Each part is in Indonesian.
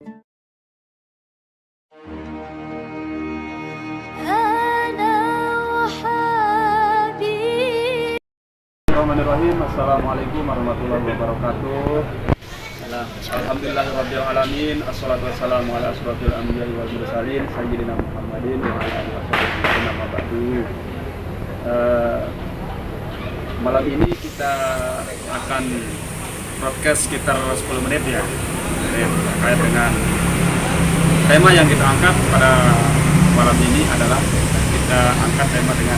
Bismillahirrahmanirrahim. Assalamualaikum warahmatullahi wabarakatuh. Alhamdulillahirabbil alamin. Assalatu wassalamu ala asyrofil anbiya'i wal mursalin sayyidina Muhammadin wa ala alihi wasallam. Amma ba'du. Malam ini kita akan broadcast sekitar 10 menit ya. Terkait dengan tema yang kita angkat pada malam ini adalah kita angkat tema dengan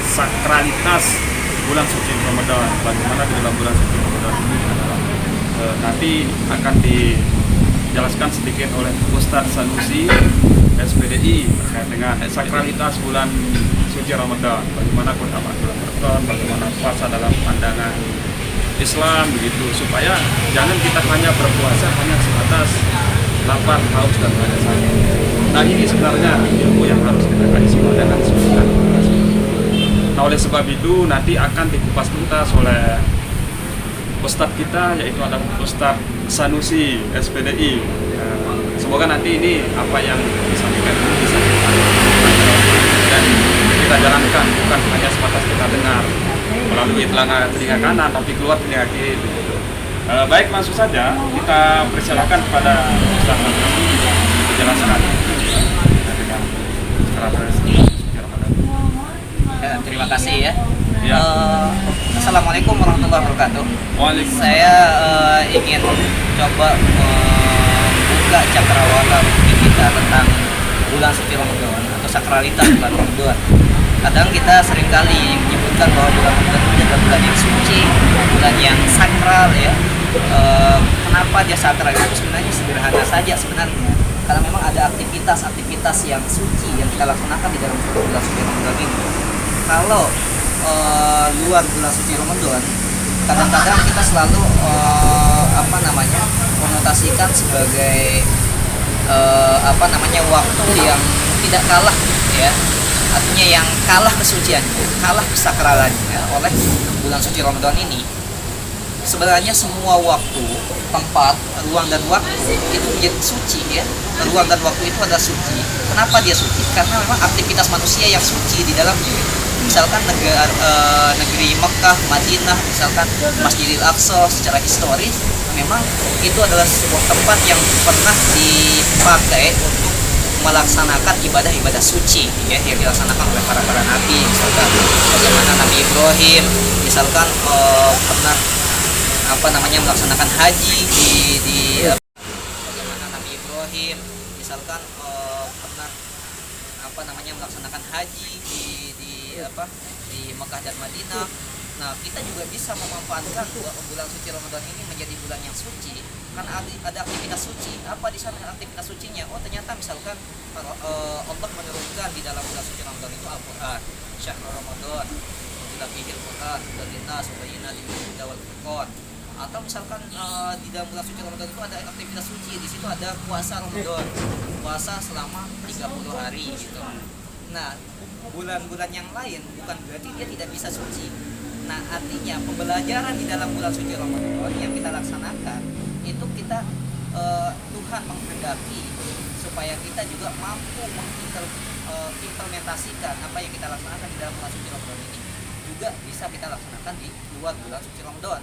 sakralitas bulan suci Ramadan. Bagaimana di dalam bulan suci Ramadan ini adalah nanti akan dijelaskan sedikit oleh Ustadz Sanusi SPDI terkait dengan sakralitas bulan suci Ramadan. Bagaimana keutamaan bulan Ramadan, bagaimana puasa dalam pandangan Islam begitu, supaya jangan kita hanya berpuasa hanya sebatas lapar, haus dan lain saja. Nah, ini sebenarnya ilmu yang harus kita kaji dengan sebenarnya. Nah, oleh sebab itu nanti akan dikupas tuntas oleh Ustadz kita, yaitu adalah Ustadz Sanusi SPDI. Semoga nanti ini apa yang disampaikan bisa kita dan kita jalankan, bukan hanya sebatas kita dengar melalui telinga kanan tapi keluar telinga kiri. Baik, langsung saja kita persilakan kepada Ustadz Sanusi menjelaskan. Terima kasih ya. Assalamualaikum warahmatullahi wabarakatuh. Saya ingin coba membuka cakrawala kita tentang bulan suci Ramadan atau sakralitas bulan Ramadan. Kadang kita seringkali menyebutkan bahwa bulan Ramadan itu adalah bulan yang suci, bulan yang sakral ya. Kenapa dia sakral? Itu sebenarnya sederhana saja sebenarnya. Karena memang ada aktivitas yang suci yang kita laksanakan di dalam bulan suci Ramadan ini. Kalau luar bulan suci Ramadan, kadang-kadang kita selalu konotasikan sebagai waktu yang tidak kalah ya, artinya yang kalah kesuciannya, kalah kesakralannya ya, oleh bulan suci Ramadan ini. Sebenarnya semua waktu, tempat, ruang dan waktu itu menjadi suci ya. Ruang dan waktu itu adalah suci. Kenapa dia suci? Karena memang aktivitas manusia yang suci di dalamnya. Misalkan negeri Mekah, Madinah, misalkan Masjidil Aqsa secara historis memang itu adalah sebuah tempat yang pernah dipakai untuk melaksanakan ibadah-ibadah suci ya, yang dilaksanakan oleh para nabi. Misalkan bagaimana Nabi Ibrahim misalkan pernah melaksanakan haji bagaimana Nabi Ibrahim misalkan pernah melaksanakan haji di Mekah dan Madinah. Nah, kita juga bisa memanfaatkan bulan suci Ramadan ini menjadi bulan yang suci karena ada aktivitas suci. Apa di sana aktivitas sucinya? Oh, ternyata misalkan Allah menurunkan di dalam bulan suci Ramadan itu Al-Qur'an, Syahrul Ramadan, unzila fihil Qur'an, hudan linnas wa bayyinatin minal huda wal furqan. Atau misalkan di dalam bulan suci Ramadan itu ada aktivitas suci, di situ ada puasa Ramadan, puasa selama 30 hari gitu. Nah, bulan-bulan yang lain bukan berarti dia tidak bisa suci. Nah, artinya pembelajaran di dalam bulan suci Ramadan yang kita laksanakan itu kita Tuhan menghendaki supaya kita juga mampu mengimplementasikan apa yang kita laksanakan di dalam bulan suci Ramadan ini juga bisa kita laksanakan di luar bulan suci Ramadan.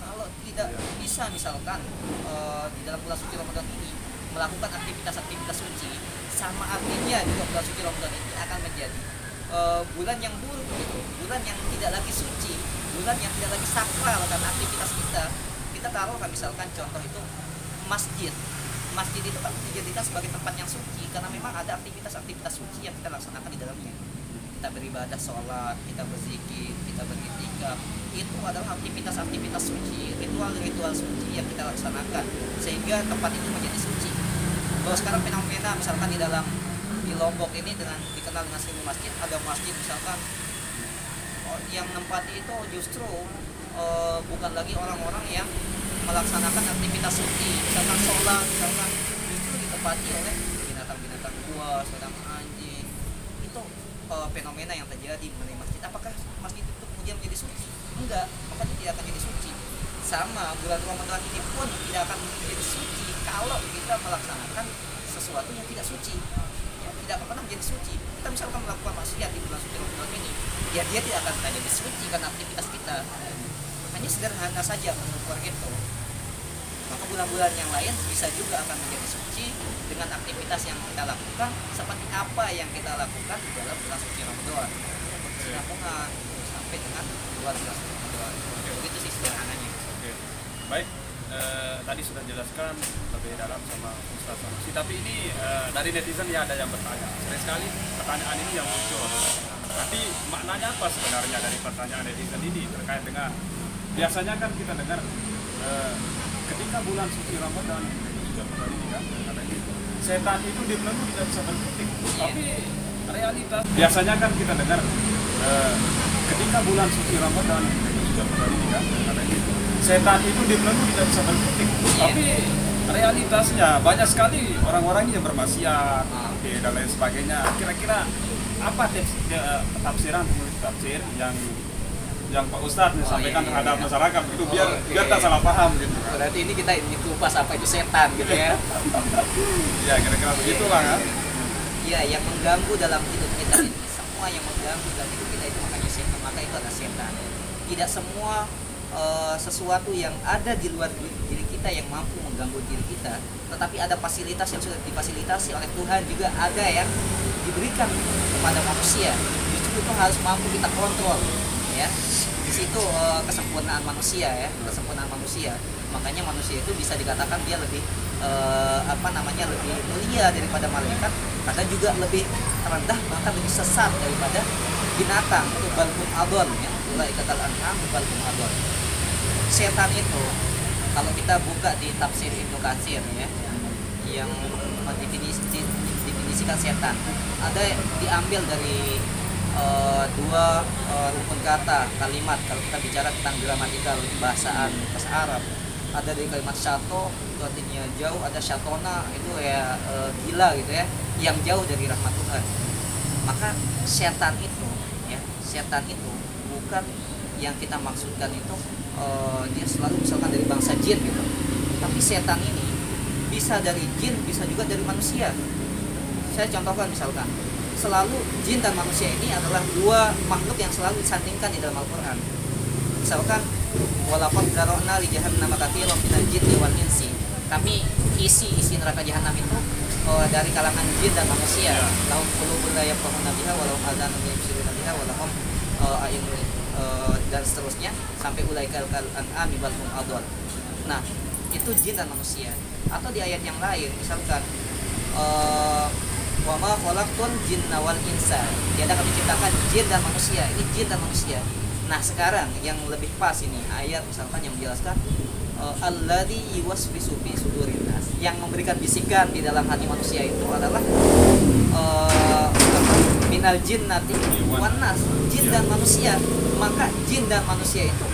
Kalau tidak bisa misalkan di dalam bulan suci Ramadan ini melakukan aktivitas suci, sama artinya juga bulan suci Ramadan ini akan menjadi bulan yang buruk gitu, bulan yang tidak lagi suci, bulan yang tidak lagi sakral karena aktivitas kita taruh kan misalkan contoh itu masjid itu kan dijadikan sebagai tempat yang suci karena memang ada aktivitas suci yang kita laksanakan di dalamnya. Kita beribadah, sholat, kita berzikir, kita beriktikaf, itu adalah aktivitas suci, ritual suci yang kita laksanakan sehingga tempat itu menjadi suci. Kalau sekarang fenomena misalkan di Lombok ini dikenal dengan seribu masjid, ada masjid misalkan yang menempati itu justru bukan lagi orang-orang yang melaksanakan aktivitas suci, misalkan sholat, misalkan justru ditempati oleh binatang-binatang buas, sedang anjing. Itu fenomena yang terjadi mengenai masjid. Apakah masjid itu kemudian menjadi suci? Enggak, maka dia tidak akan jadi suci. sama bulan Ramadan ini pun tidak akan menjadi suci kalau kita melaksanakan sesuatu yang tidak suci, ya, tidak akan pernah menjadi suci. Kita misalkan melakukan maksiat di bulan suci Ramadan ini, ya dia tidak akan menjadi suci karena aktivitas kita. Hanya sederhana saja mengukur itu. Maka bulan-bulan yang lain bisa juga akan menjadi suci dengan aktivitas yang kita lakukan seperti apa yang kita lakukan di dalam bulan suci Ramadan. Bersinambungan sampai dengan bulan suci Ramadan. Begitu sih sederhananya. Oke. Baik, tadi sudah jelaskan lebih dalam sama Ustaz Sanusi. Tapi ini dari netizen ya ada yang bertanya. Sering sekali pertanyaan ini yang muncul. Tapi maknanya apa sebenarnya dari pertanyaan netizen ini terkait dengan biasanya kan kita dengar ketika bulan suci Ramadan itu sudah bulan ini kan, setan itu dibelenggu tidak bisa berkutik. Tapi realitas biasanya kan kita dengar ketika bulan suci Ramadan itu sudah bulan ini kan, setan itu dibelenggu tidak bisa berkutik. Tapi realitasnya banyak sekali orang-orang yang bermaksiat dan lain sebagainya. Kira-kira apa tafsiran tafsir yang Pak Ustadz sampaikan terhadap masyarakat itu biar tak salah paham gitu. Berarti ini kita kupas apa itu setan gitu ya. Ya kira-kira begitulah kan. Iya, yang mengganggu dalam hidup kita ini, semua yang mengganggu dalam hidup kita itu makanya setan, maka itu adalah setan. Tidak semua sesuatu yang ada di luar diri kita yang mampu mengganggu diri kita, tetapi ada fasilitas yang sudah difasilitasi oleh Tuhan juga ada yang diberikan kepada manusia. Justru itu harus mampu kita kontrol, ya. Di situ kesempurnaan manusia, ya, kesempurnaan manusia. Makanya manusia itu bisa dikatakan dia lebih lebih mulia daripada malaikat, kadang juga lebih rendah bahkan lebih sesat daripada binatang. Itu balkum adon, ya. Ulaikatal an'am balkum adon. Setan itu kalau kita buka di tafsir Ibnu Katsir, ya, yang mendefinisikan setan, ada diambil dari dua rukun kata kalimat. Kalau kita bicara tentang gramatikal bahasa Arab, ada dari kalimat syato itu artinya jauh, ada syatona itu ya gila gitu ya, yang jauh dari rahmat Tuhan. Maka setan itu, ya, setan itu bukan yang kita maksudkan itu dia selalu misalkan dari bangsa jin gitu, tapi setan ini bisa dari jin, bisa juga dari manusia. Saya contohkan misalkan, selalu jin dan manusia ini adalah dua makhluk yang selalu disandingkan di dalam Al-Quran. Misalkan walaqad dzara'na li jahannama katsiran minal jinni wal insi. Kami isi neraka jahanam itu dari kalangan jin dan manusia. Lahum qulubun la yafqahuna biha wa lahum adhanun la yabsiruna biha wa lahum a'yunun dan seterusnya sampai ulaikal an'ami bal hum adall. Nah, itu jin dan manusia. Atau di ayat yang lain misalkan wa ma khalaqtul jinna wal insa. Tiada kami ciptakan jin dan manusia. Ini jin dan manusia. Nah, sekarang yang lebih pas ini ayat misalkan yang menjelaskan alladzi yuwaswisu fi sudurin nas. Yang memberikan bisikan di dalam hati manusia itu adalah minal jinnati wan nas, jin dan manusia. Maka jin dan manusia itu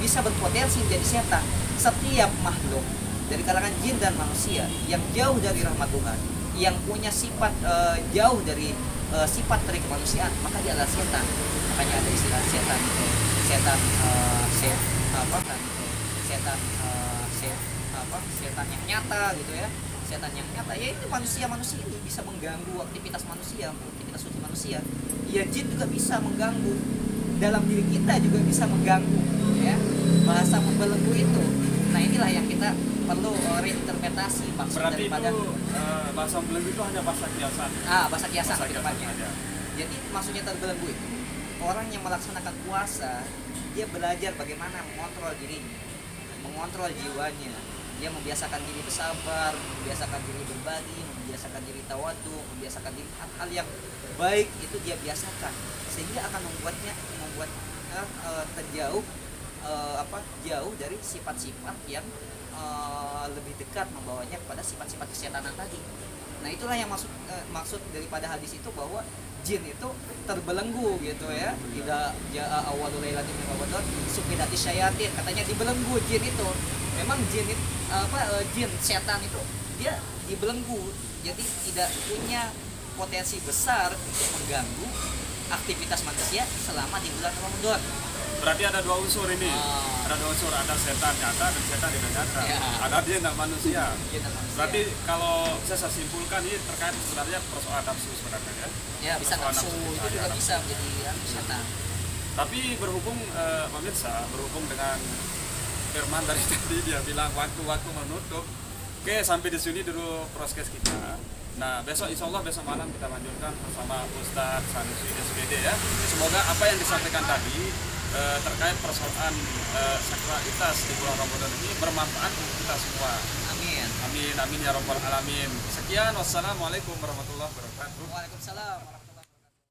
bisa berpotensi menjadi setan. Setiap makhluk dari kalangan jin dan manusia yang jauh dari rahmat Tuhan, yang punya sifat jauh dari sifat dari kemanusiaan, maka dia adalah setan. Makanya ada istilah setan itu setan yang nyata gitu ya. Setan yang nyata ya itu manusia ini bisa mengganggu aktivitas manusia, aktivitas suci manusia. Ya jin juga bisa mengganggu, dalam diri kita juga bisa mengganggu, ya. Bahasa membelenggu itu. Nah, inilah yang kita perlu reinterpretasi maksud berarti daripada itu bahasa membelenggu itu hanya bahasa kiasan. Bahasa kiasan Bahasa ke depannya. kiasan aja. Jadi maksudnya terbelenggu itu orang yang melaksanakan puasa, dia belajar bagaimana mengontrol dirinya, mengontrol jiwanya. Dia membiasakan diri bersabar, membiasakan diri berbagi, membiasakan diri tawadu, membiasakan diri hal-hal yang baik itu dia biasakan, sehingga akan membuat terjauh jauh dari sifat-sifat yang lebih dekat membawanya kepada sifat-sifat kesetanan tadi. Nah, itulah yang maksud daripada hadis itu, bahwa jin itu terbelenggu gitu ya. Tidak jaa awwalul lailatin min ramadan sufidati syayatin, katanya dibelenggu jin itu. Memang jin setan itu dia dibelenggu, jadi tidak punya potensi besar untuk mengganggu aktivitas manusia selama di bulan Ramadan. Berarti ada dua unsur ini. Ah. Ada dua unsur, ada setan nyata dan setan tidak nyata. Ya. Ada dia dan manusia. Iya, dan manusia. Berarti kalau saya simpulkan ini terkait sebenarnya persoalan nafsu sebenarnya ya. ya bisa persoalan nafsu nafsu itu kita, juga ya, bisa menjadi setan. Tapi berhubung pemirsa, berhubung dengan firman dari tadi dia bilang waktu-waktu menutup. Oke, sampai di sini dulu proses kita. Nah, besok insya Allah besok malam kita lanjutkan bersama Ustadz Sanusi SPD ya. Semoga apa yang disampaikan tadi terkait persoalan sakralitas di bulan Ramadan ini bermanfaat untuk kita semua. Amin. Amin, amin ya rabbal alamin. Sekian, wassalamualaikum warahmatullahi wabarakatuh. Waalaikumsalam.